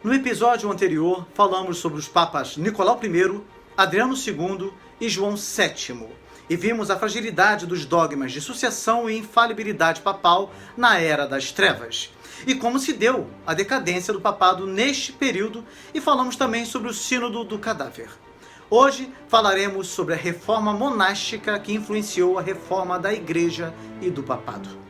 No episódio anterior, falamos sobre os papas Nicolau I, Adriano II e João VII, e vimos a fragilidade dos dogmas de sucessão e infalibilidade papal na Era das Trevas, e como se deu a decadência do papado neste período, e falamos também sobre o Sínodo do Cadáver. Hoje falaremos sobre a reforma monástica que influenciou a reforma da Igreja e do papado.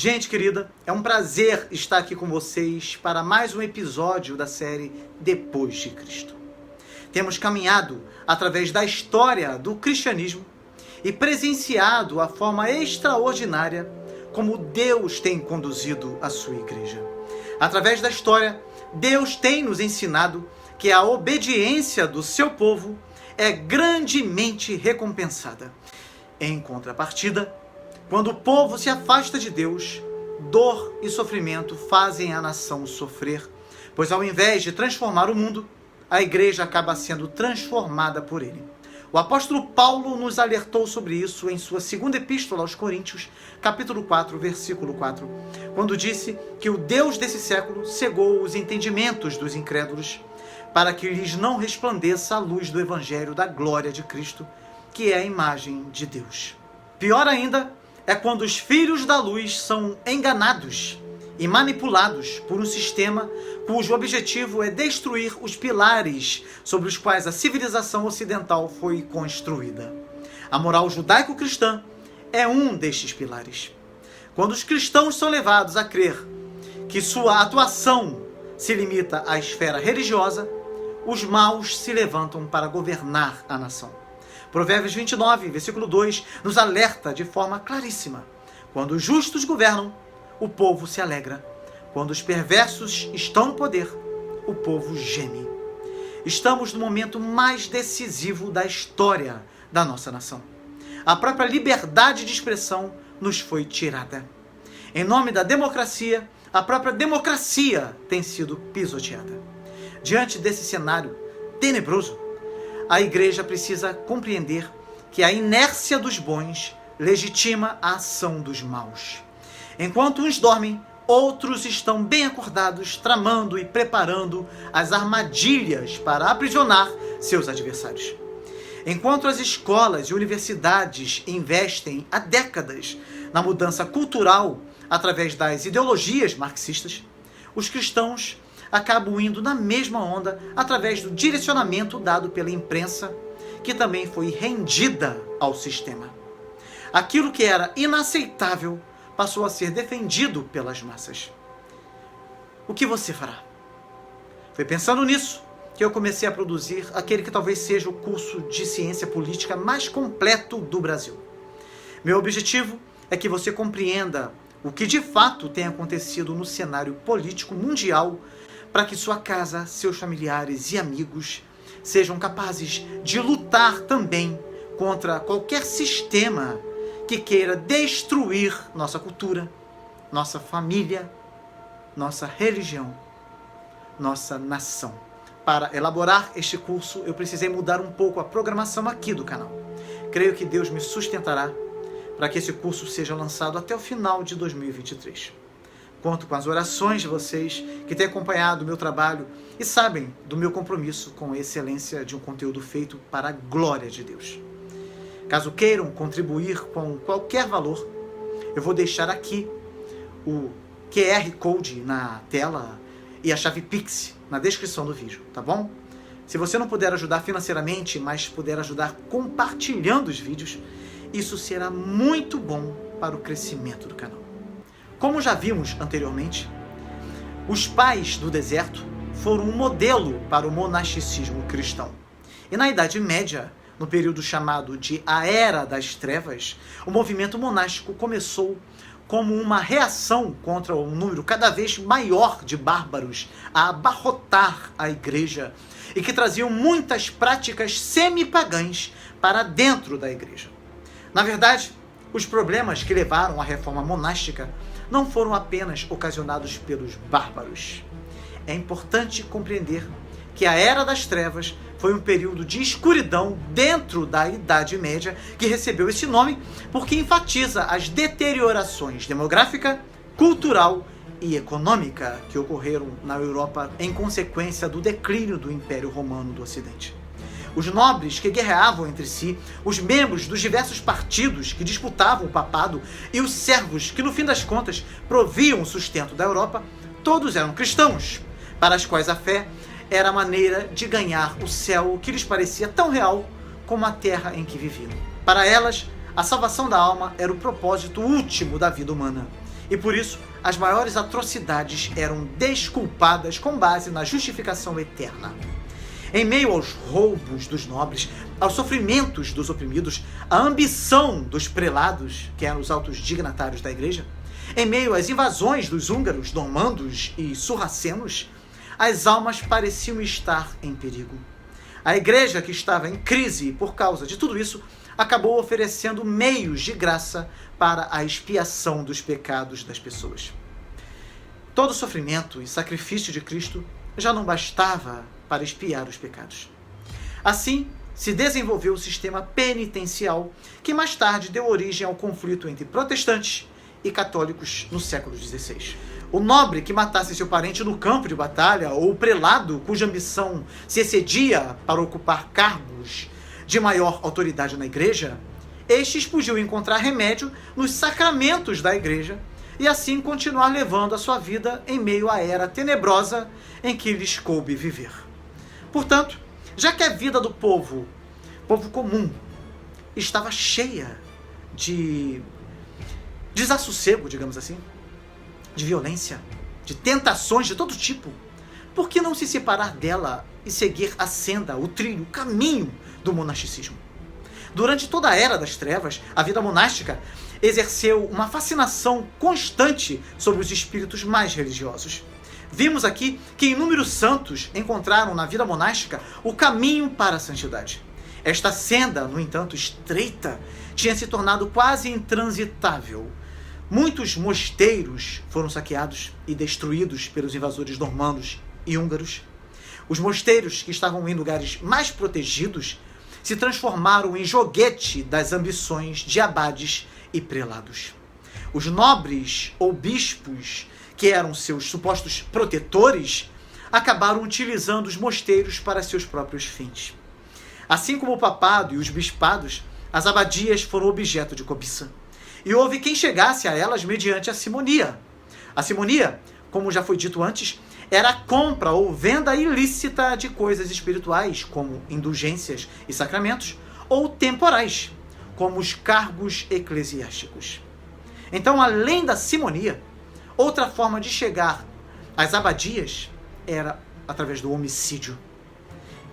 Gente querida, é um prazer estar aqui com vocês para mais um episódio da série Depois de Cristo. Temos caminhado através da história do cristianismo e presenciado a forma extraordinária como Deus tem conduzido a sua igreja. Através da história, Deus tem nos ensinado que a obediência do seu povo é grandemente recompensada. Em contrapartida, quando o povo se afasta de Deus, dor e sofrimento fazem a nação sofrer, pois ao invés de transformar o mundo, a igreja acaba sendo transformada por ele. O apóstolo Paulo nos alertou sobre isso em sua segunda epístola aos Coríntios, capítulo 4, versículo 4, quando disse que o Deus desse século cegou os entendimentos dos incrédulos, para que lhes não resplandeça a luz do evangelho da glória de Cristo, que é a imagem de Deus. Pior ainda é quando os filhos da luz são enganados e manipulados por um sistema cujo objetivo é destruir os pilares sobre os quais a civilização ocidental foi construída. A moral judaico-cristã é um destes pilares. Quando os cristãos são levados a crer que sua atuação se limita à esfera religiosa, os maus se levantam para governar a nação. Provérbios 29, versículo 2, nos alerta de forma claríssima. Quando os justos governam, o povo se alegra. Quando os perversos estão no poder, o povo geme. Estamos no momento mais decisivo da história da nossa nação. A própria liberdade de expressão nos foi tirada. Em nome da democracia, a própria democracia tem sido pisoteada. Diante desse cenário tenebroso, a igreja precisa compreender que a inércia dos bons legitima a ação dos maus. Enquanto uns dormem, outros estão bem acordados, tramando e preparando as armadilhas para aprisionar seus adversários. Enquanto as escolas e universidades investem há décadas na mudança cultural através das ideologias marxistas, os cristãos acabam indo na mesma onda através do direcionamento dado pela imprensa, que também foi rendida ao sistema. Aquilo que era inaceitável passou a ser defendido pelas massas. O que você fará? Foi pensando nisso que eu comecei a produzir aquele que talvez seja o curso de ciência política mais completo do Brasil. Meu objetivo é que você compreenda o que de fato tem acontecido no cenário político mundial, para que sua casa, seus familiares e amigos sejam capazes de lutar também contra qualquer sistema que queira destruir nossa cultura, nossa família, nossa religião, nossa nação. Para elaborar este curso, eu precisei mudar um pouco a programação aqui do canal. Creio que Deus me sustentará para que esse curso seja lançado até o final de 2023. Conto com as orações de vocês que têm acompanhado o meu trabalho e sabem do meu compromisso com a excelência de um conteúdo feito para a glória de Deus. Caso queiram contribuir com qualquer valor, eu vou deixar aqui o QR Code na tela e a chave Pix na descrição do vídeo, tá bom? Se você não puder ajudar financeiramente, mas puder ajudar compartilhando os vídeos, isso será muito bom para o crescimento do canal. Como já vimos anteriormente, os pais do deserto foram um modelo para o monasticismo cristão. E na Idade Média, no período chamado de a Era das Trevas, o movimento monástico começou como uma reação contra um número cada vez maior de bárbaros a abarrotar a igreja e que traziam muitas práticas semi-pagãs para dentro da igreja. Na verdade, os problemas que levaram à reforma monástica não foram apenas ocasionados pelos bárbaros. É importante compreender que a Era das Trevas foi um período de escuridão dentro da Idade Média que recebeu esse nome porque enfatiza as deteriorações demográfica, cultural e econômica que ocorreram na Europa em consequência do declínio do Império Romano do Ocidente. Os nobres que guerreavam entre si, os membros dos diversos partidos que disputavam o papado e os servos que, no fim das contas, proviam o sustento da Europa, todos eram cristãos, para os quais a fé era a maneira de ganhar o céu que lhes parecia tão real como a terra em que viviam. Para elas, a salvação da alma era o propósito último da vida humana, e por isso as maiores atrocidades eram desculpadas com base na justificação eterna. Em meio aos roubos dos nobres, aos sofrimentos dos oprimidos, à ambição dos prelados, que eram os altos dignatários da igreja, em meio às invasões dos húngaros, normandos e surracenos, as almas pareciam estar em perigo. A igreja, que estava em crise por causa de tudo isso, acabou oferecendo meios de graça para a expiação dos pecados das pessoas. Todo sofrimento e sacrifício de Cristo já não bastava para expiar os pecados. Assim, se desenvolveu o sistema penitencial, que mais tarde deu origem ao conflito entre protestantes e católicos no século XVI. O nobre que matasse seu parente no campo de batalha, ou o prelado cuja ambição se excedia para ocupar cargos de maior autoridade na igreja, estes podiam encontrar remédio nos sacramentos da igreja e assim continuar levando a sua vida em meio à era tenebrosa em que lhes coube viver. Portanto, já que a vida do povo comum, estava cheia de desassossego, digamos assim, de violência, de tentações de todo tipo, por que não se separar dela e seguir a senda, o trilho, o caminho do monasticismo? Durante toda a Era das Trevas, a vida monástica exerceu uma fascinação constante sobre os espíritos mais religiosos. Vimos aqui que inúmeros santos encontraram na vida monástica o caminho para a santidade. Esta senda, no entanto estreita, tinha se tornado quase intransitável. Muitos mosteiros foram saqueados e destruídos pelos invasores normandos e húngaros. Os mosteiros, que estavam em lugares mais protegidos, se transformaram em joguete das ambições de abades e prelados. Os nobres ou bispos, que eram seus supostos protetores, acabaram utilizando os mosteiros para seus próprios fins. Assim como o papado e os bispados, as abadias foram objeto de cobiça. E houve quem chegasse a elas mediante a simonia. A simonia, como já foi dito antes, era a compra ou venda ilícita de coisas espirituais, como indulgências e sacramentos, ou temporais, como os cargos eclesiásticos. Então, além da simonia, outra forma de chegar às abadias era através do homicídio.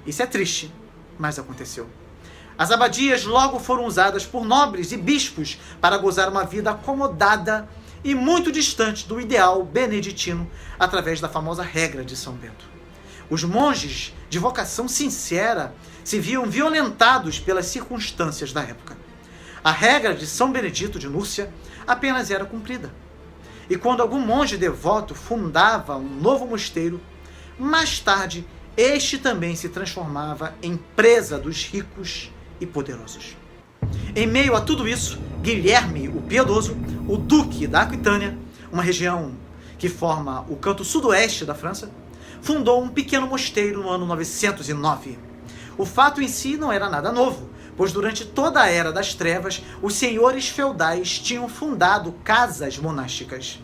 Isso é triste, mas aconteceu. As abadias logo foram usadas por nobres e bispos para gozar uma vida acomodada e muito distante do ideal beneditino através da famosa regra de São Bento. Os monges de vocação sincera se viam violentados pelas circunstâncias da época. A regra de São Benedito de Núrcia apenas era cumprida. E quando algum monge devoto fundava um novo mosteiro, mais tarde este também se transformava em presa dos ricos e poderosos. Em meio a tudo isso, Guilherme o Piedoso, o duque da Aquitânia, uma região que forma o canto sudoeste da França, fundou um pequeno mosteiro no ano 909. O fato em si não era nada novo, pois durante toda a Era das Trevas, os senhores feudais tinham fundado casas monásticas.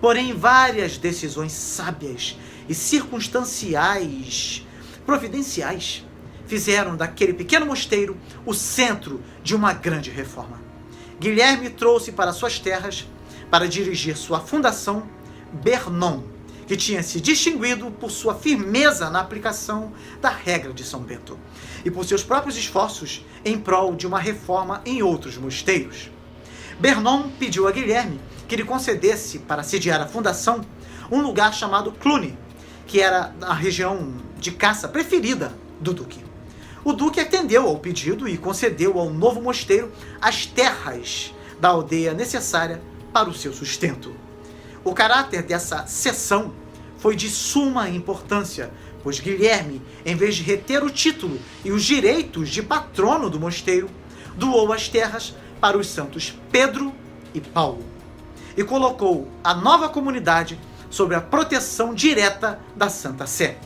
Porém, várias decisões sábias e circunstanciais, providenciais, fizeram daquele pequeno mosteiro o centro de uma grande reforma. Guilherme trouxe para suas terras, para dirigir sua fundação, Bernon, que tinha se distinguido por sua firmeza na aplicação da regra de São Bento e por seus próprios esforços em prol de uma reforma em outros mosteiros. Bernon pediu a Guilherme que lhe concedesse, para sediar a fundação, um lugar chamado Cluny, que era a região de caça preferida do duque. O duque atendeu ao pedido e concedeu ao novo mosteiro as terras da aldeia necessária para o seu sustento. O caráter dessa cessão foi de suma importância, pois Guilherme, em vez de reter o título e os direitos de patrono do mosteiro, doou as terras para os santos Pedro e Paulo e colocou a nova comunidade sob a proteção direta da Santa Sé.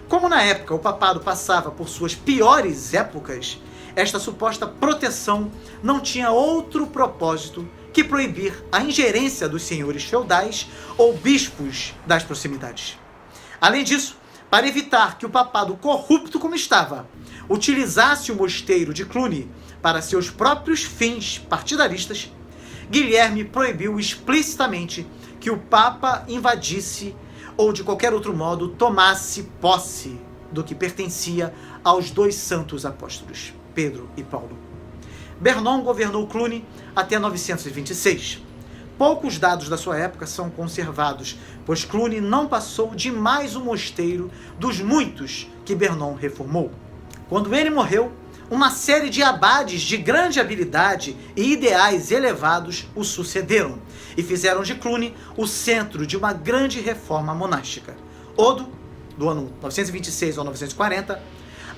Como na época o papado passava por suas piores épocas, esta suposta proteção não tinha outro propósito que proibir a ingerência dos senhores feudais ou bispos das proximidades. Além disso, para evitar que o papado corrupto como estava utilizasse o mosteiro de Cluny para seus próprios fins partidaristas, Guilherme proibiu explicitamente que o Papa invadisse ou de qualquer outro modo tomasse posse do que pertencia aos dois santos apóstolos, Pedro e Paulo. Bernon governou Cluny até 926. Poucos dados da sua época são conservados, pois Cluny não passou de mais um mosteiro dos muitos que Bernon reformou. Quando ele morreu, uma série de abades de grande habilidade e ideais elevados o sucederam e fizeram de Cluny o centro de uma grande reforma monástica. Odo, do ano 926 ao 940,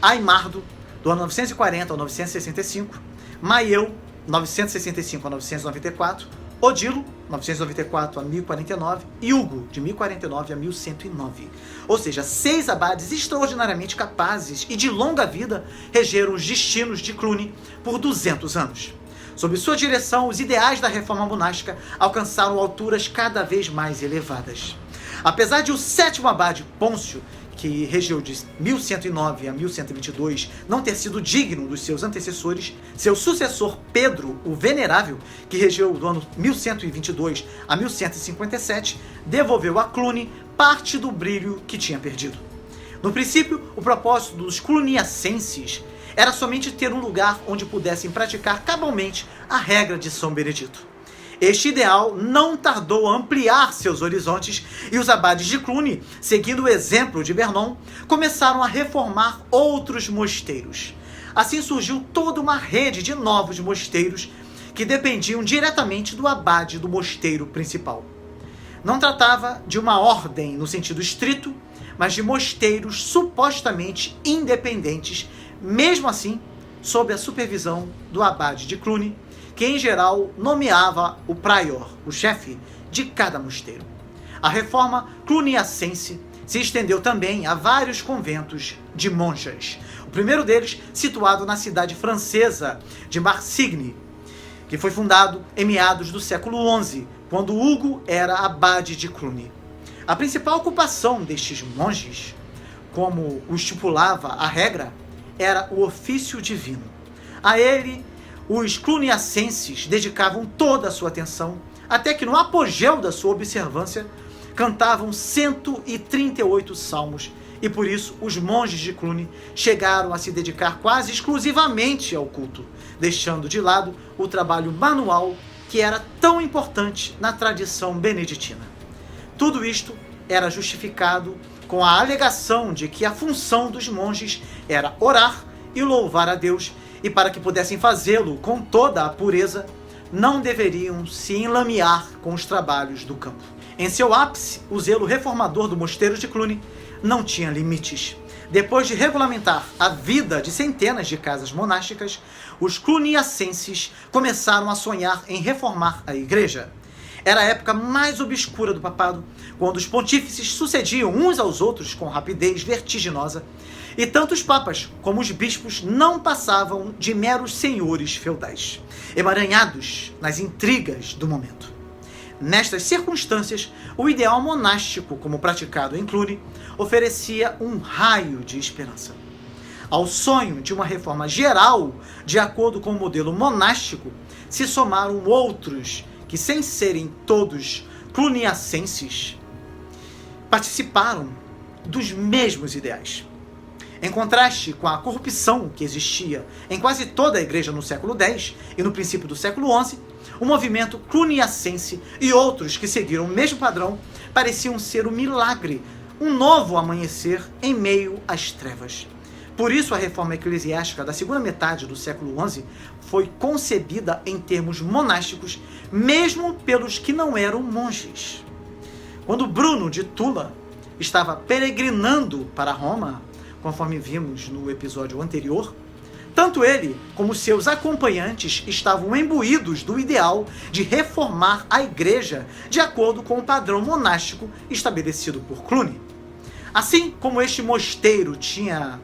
Aimardo, do ano 940 ao 965, Maieu, 965 a 994, Odilo, 994 a 1049, e Hugo, de 1049 a 1109. Ou seja, 6 abades extraordinariamente capazes e de longa vida regeram os destinos de Cluny por 200 anos. Sob sua direção, os ideais da reforma monástica alcançaram alturas cada vez mais elevadas. Apesar de o 7º abade, Pôncio, que regeu de 1109 a 1122, não ter sido digno dos seus antecessores, seu sucessor Pedro, o Venerável, que regeu do ano 1122 a 1157, devolveu a Cluny parte do brilho que tinha perdido. No princípio, o propósito dos cluniacenses era somente ter um lugar onde pudessem praticar cabalmente a regra de São Benedito. Este ideal não tardou a ampliar seus horizontes e os abades de Cluny, seguindo o exemplo de Bernon, começaram a reformar outros mosteiros. Assim surgiu toda uma rede de novos mosteiros que dependiam diretamente do abade do mosteiro principal. Não tratava de uma ordem no sentido estrito, mas de mosteiros supostamente independentes, mesmo assim sob a supervisão do abade de Cluny, que em geral nomeava o prior, o chefe de cada mosteiro. A reforma cluniacense se estendeu também a vários conventos de monjas. O primeiro deles situado na cidade francesa de Marsigny, que foi fundado em meados do século XI, quando Hugo era abade de Cluny. A principal ocupação destes monges, como o estipulava a regra, era o ofício divino. A ele, os cluniacenses dedicavam toda a sua atenção, até que no apogeu da sua observância, cantavam 138 salmos, e por isso os monges de Cluny chegaram a se dedicar quase exclusivamente ao culto, deixando de lado o trabalho manual que era tão importante na tradição beneditina. Tudo isto era justificado com a alegação de que a função dos monges era orar e louvar a Deus, e para que pudessem fazê-lo com toda a pureza, não deveriam se enlamear com os trabalhos do campo. Em seu ápice, o zelo reformador do mosteiro de Cluny não tinha limites. Depois de regulamentar a vida de centenas de casas monásticas, os cluniacenses começaram a sonhar em reformar a igreja. Era a época mais obscura do papado, quando os pontífices sucediam uns aos outros com rapidez vertiginosa, e tanto os papas como os bispos não passavam de meros senhores feudais, emaranhados nas intrigas do momento. Nestas circunstâncias, o ideal monástico, como praticado em Cluny, oferecia um raio de esperança. Ao sonho de uma reforma geral, de acordo com o modelo monástico, se somaram outros que, sem serem todos cluniacenses, participaram dos mesmos ideais. Em contraste com a corrupção que existia em quase toda a igreja no século X e no princípio do século XI, o movimento cluniacense e outros que seguiram o mesmo padrão pareciam ser um milagre, um novo amanhecer em meio às trevas. Por isso a reforma eclesiástica da segunda metade do século XI foi concebida em termos monásticos, mesmo pelos que não eram monges. Quando Bruno de Tula estava peregrinando para Roma, conforme vimos no episódio anterior, tanto ele como seus acompanhantes estavam imbuídos do ideal de reformar a igreja de acordo com o padrão monástico estabelecido por Cluny. Assim como este mosteiro tinha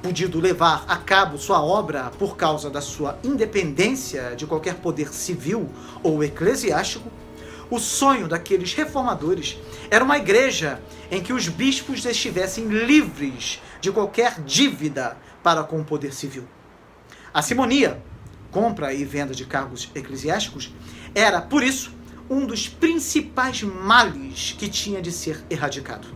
podido levar a cabo sua obra por causa da sua independência de qualquer poder civil ou eclesiástico, o sonho daqueles reformadores era uma igreja em que os bispos estivessem livres de qualquer dívida para com o poder civil. A simonia, compra e venda de cargos eclesiásticos, era, por isso, um dos principais males que tinha de ser erradicado.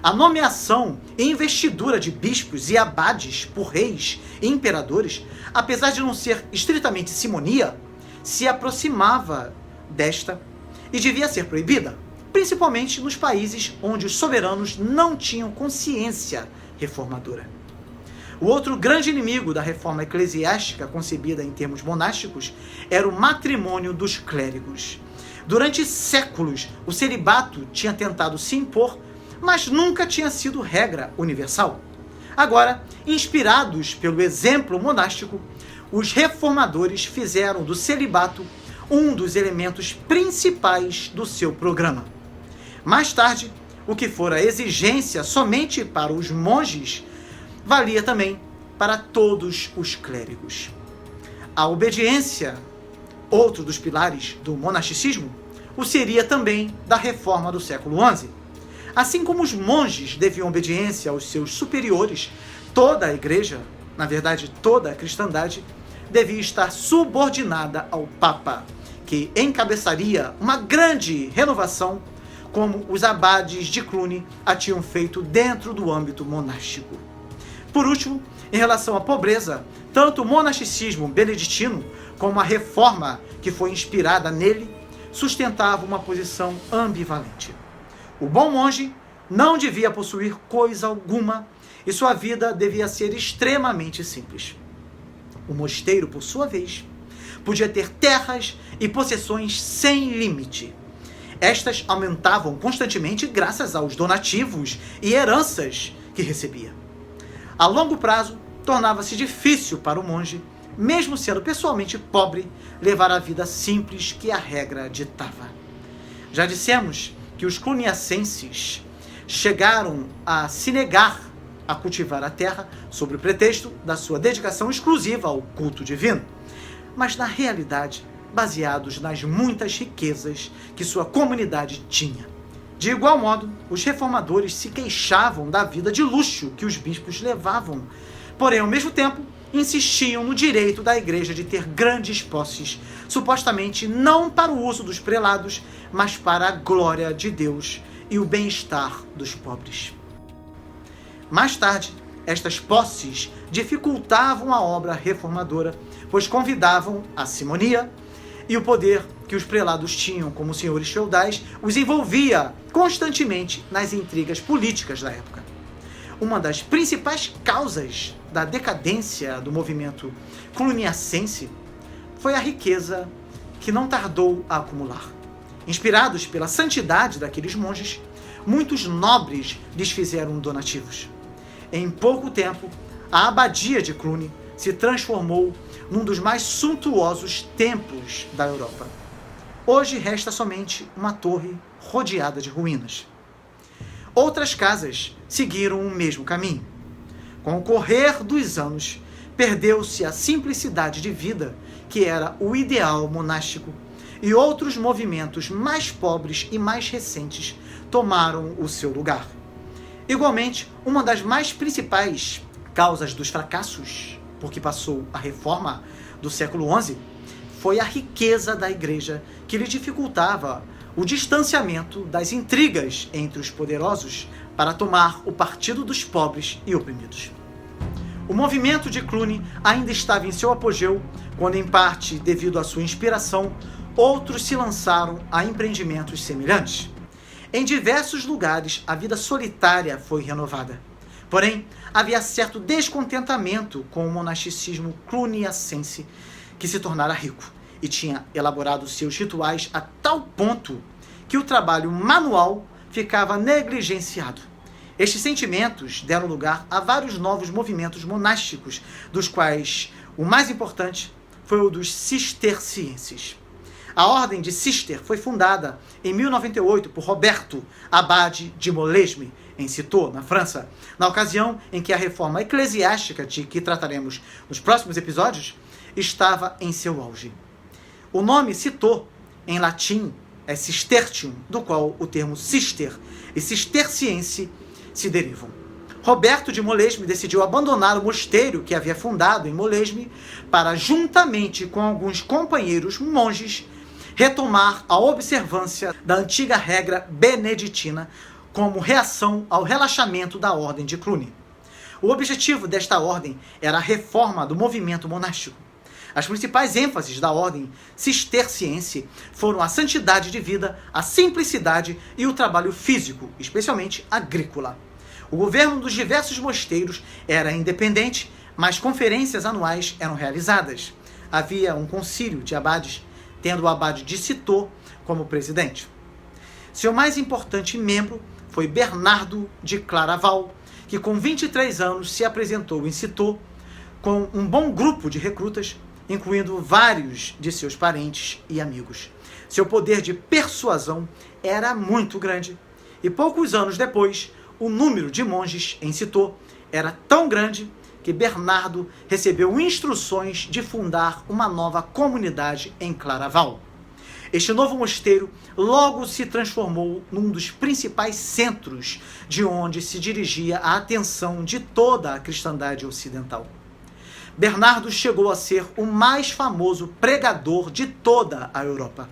A nomeação e investidura de bispos e abades por reis e imperadores, apesar de não ser estritamente simonia, se aproximava desta e devia ser proibida, principalmente nos países onde os soberanos não tinham consciência reformadora. O outro grande inimigo da reforma eclesiástica concebida em termos monásticos era o matrimônio dos clérigos. Durante séculos, o celibato tinha tentado se impor, mas nunca tinha sido regra universal. Agora, inspirados pelo exemplo monástico, os reformadores fizeram do celibato um dos elementos principais do seu programa. Mais tarde, o que fora exigência somente para os monges, valia também para todos os clérigos. A obediência, outro dos pilares do monasticismo, o seria também da reforma do século XI. Assim como os monges deviam obediência aos seus superiores, toda a igreja, na verdade toda a cristandade, devia estar subordinada ao Papa, que encabeçaria uma grande renovação, como os abades de Cluny a tinham feito dentro do âmbito monástico. Por último, em relação à pobreza, tanto o monasticismo beneditino como a reforma que foi inspirada nele sustentavam uma posição ambivalente. O bom monge não devia possuir coisa alguma e sua vida devia ser extremamente simples. O mosteiro, por sua vez, podia ter terras e possessões sem limite. Estas aumentavam constantemente graças aos donativos e heranças que recebia. A longo prazo, tornava-se difícil para o monge, mesmo sendo pessoalmente pobre, levar a vida simples que a regra ditava. Já dissemos que os cluniacenses chegaram a se negar a cultivar a terra sob o pretexto da sua dedicação exclusiva ao culto divino, mas na realidade baseados nas muitas riquezas que sua comunidade tinha. De igual modo, os reformadores se queixavam da vida de luxo que os bispos levavam, porém, ao mesmo tempo, insistiam no direito da igreja de ter grandes posses, supostamente não para o uso dos prelados, mas para a glória de Deus e o bem-estar dos pobres. Mais tarde, estas posses dificultavam a obra reformadora, pois convidavam a simonia, e o poder que os prelados tinham como senhores feudais os envolvia constantemente nas intrigas políticas da época. Uma das principais causas da decadência do movimento cluniacense foi a riqueza que não tardou a acumular. Inspirados pela santidade daqueles monges, muitos nobres lhes fizeram donativos. Em pouco tempo, a abadia de Cluny se transformou num dos mais suntuosos templos da Europa. Hoje resta somente uma torre rodeada de ruínas. Outras casas seguiram o mesmo caminho. Com o correr dos anos, perdeu-se a simplicidade de vida que era o ideal monástico, e outros movimentos mais pobres e mais recentes tomaram o seu lugar. Igualmente, uma das mais principais causas dos fracassos por que passou a reforma do século XI foi a riqueza da igreja, que lhe dificultava o distanciamento das intrigas entre os poderosos para tomar o partido dos pobres e oprimidos. O movimento de Cluny ainda estava em seu apogeu, quando, em parte devido à sua inspiração, outros se lançaram a empreendimentos semelhantes. Em diversos lugares, a vida solitária foi renovada. Porém, havia certo descontentamento com o monasticismo cluniacense, que se tornara rico e tinha elaborado seus rituais a tal ponto que o trabalho manual ficava negligenciado. Estes sentimentos deram lugar a vários novos movimentos monásticos, dos quais o mais importante foi o dos cistercienses. A Ordem de Cister foi fundada em 1098 por Roberto, abade de Molesme, em Cîteaux, na França, na ocasião em que a reforma eclesiástica, de que trataremos nos próximos episódios, estava em seu auge. O nome Cîteaux, em latim, é Cistercium, do qual o termo cister e cisterciense se derivam. Roberto de Molesme decidiu abandonar o mosteiro que havia fundado em Molesme para, juntamente com alguns companheiros monges, retomar a observância da antiga regra beneditina como reação ao relaxamento da ordem de Cluny. O objetivo desta ordem era a reforma do movimento monástico. As principais ênfases da ordem cisterciense foram a santidade de vida, a simplicidade e o trabalho físico, especialmente agrícola. O governo dos diversos mosteiros era independente, mas conferências anuais eram realizadas. Havia um concílio de abades, tendo o abade de Cîteaux como presidente. Seu mais importante membro foi Bernardo de Claraval, que com 23 anos se apresentou em Cîteaux com um bom grupo de recrutas, incluindo vários de seus parentes e amigos. Seu poder de persuasão era muito grande, e poucos anos depois, o número de monges em Cîteaux era tão grande que Bernardo recebeu instruções de fundar uma nova comunidade em Claraval. Este novo mosteiro logo se transformou num dos principais centros de onde se dirigia a atenção de toda a cristandade ocidental. Bernardo chegou a ser o mais famoso pregador de toda a Europa.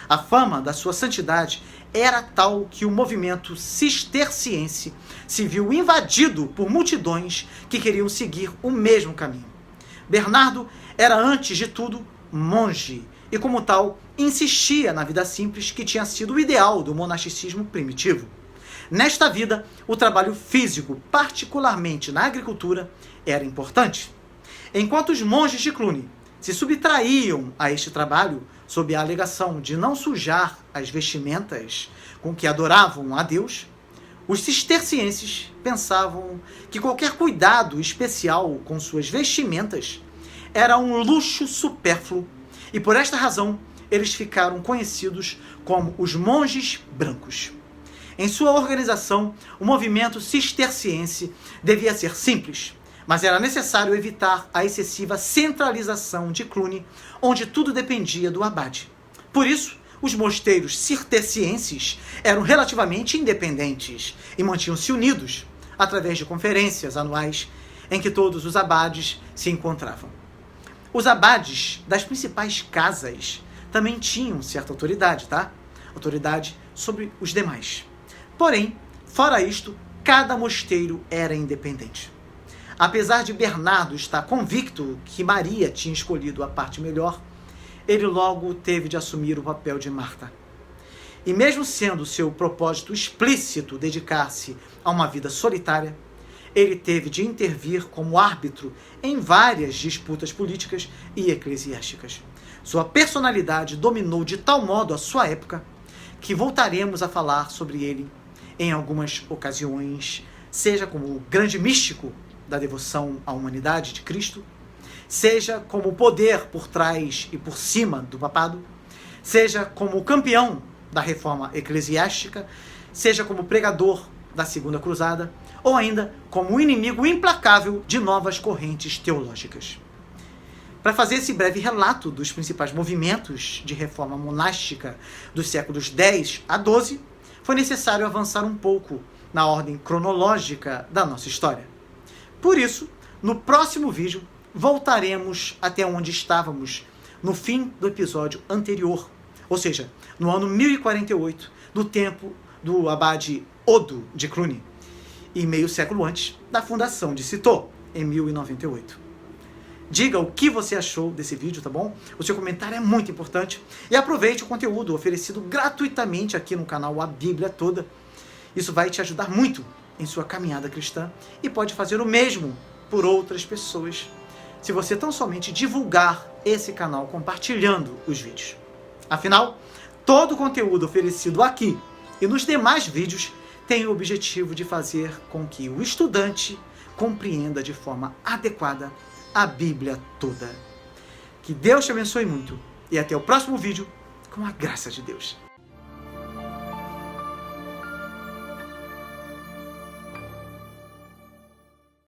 A fama da sua santidade era tal que o movimento cisterciense se viu invadido por multidões que queriam seguir o mesmo caminho. Bernardo era, antes de tudo, monge e, como tal, insistia na vida simples que tinha sido o ideal do monasticismo primitivo. Nesta vida, o trabalho físico, particularmente na agricultura, era importante. Enquanto os monges de Cluny se subtraíam a este trabalho sob a alegação de não sujar as vestimentas com que adoravam a Deus, os cistercienses pensavam que qualquer cuidado especial com suas vestimentas era um luxo supérfluo e, por esta razão, eles ficaram conhecidos como os monges brancos. Em sua organização, o movimento cisterciense devia ser simples, mas era necessário evitar a excessiva centralização de Cluny, onde tudo dependia do abade. Por isso, os mosteiros cistercienses eram relativamente independentes e mantinham-se unidos através de conferências anuais em que todos os abades se encontravam. Os abades das principais casas também tinham certa autoridade, tá? Autoridade sobre os demais. Porém, fora isto, cada mosteiro era independente. Apesar de Bernardo estar convicto que Maria tinha escolhido a parte melhor, ele logo teve de assumir o papel de Marta. E mesmo sendo seu propósito explícito dedicar-se a uma vida solitária, ele teve de intervir como árbitro em várias disputas políticas e eclesiásticas. Sua personalidade dominou de tal modo a sua época que voltaremos a falar sobre ele em algumas ocasiões, seja como o grande místico da devoção à humanidade de Cristo, seja como o poder por trás e por cima do papado, seja como o campeão da reforma eclesiástica, seja como pregador da Segunda Cruzada, ou ainda como o inimigo implacável de novas correntes teológicas. Para fazer esse breve relato dos principais movimentos de reforma monástica dos séculos X a XII, foi necessário avançar um pouco na ordem cronológica da nossa história. Por isso, no próximo vídeo, voltaremos até onde estávamos no fim do episódio anterior, ou seja, no ano 1048, no tempo do abade Odo de Cluny, e meio século antes da fundação de Cîteaux, em 1098. Diga o que você achou desse vídeo, tá bom? O seu comentário é muito importante. E aproveite o conteúdo oferecido gratuitamente aqui no canal A Bíblia Toda. Isso vai te ajudar muito em sua caminhada cristã e pode fazer o mesmo por outras pessoas, se você tão somente divulgar esse canal compartilhando os vídeos. Afinal, todo o conteúdo oferecido aqui e nos demais vídeos tem o objetivo de fazer com que o estudante compreenda de forma adequada a Bíblia toda. Que Deus te abençoe muito e até o próximo vídeo, com a graça de Deus.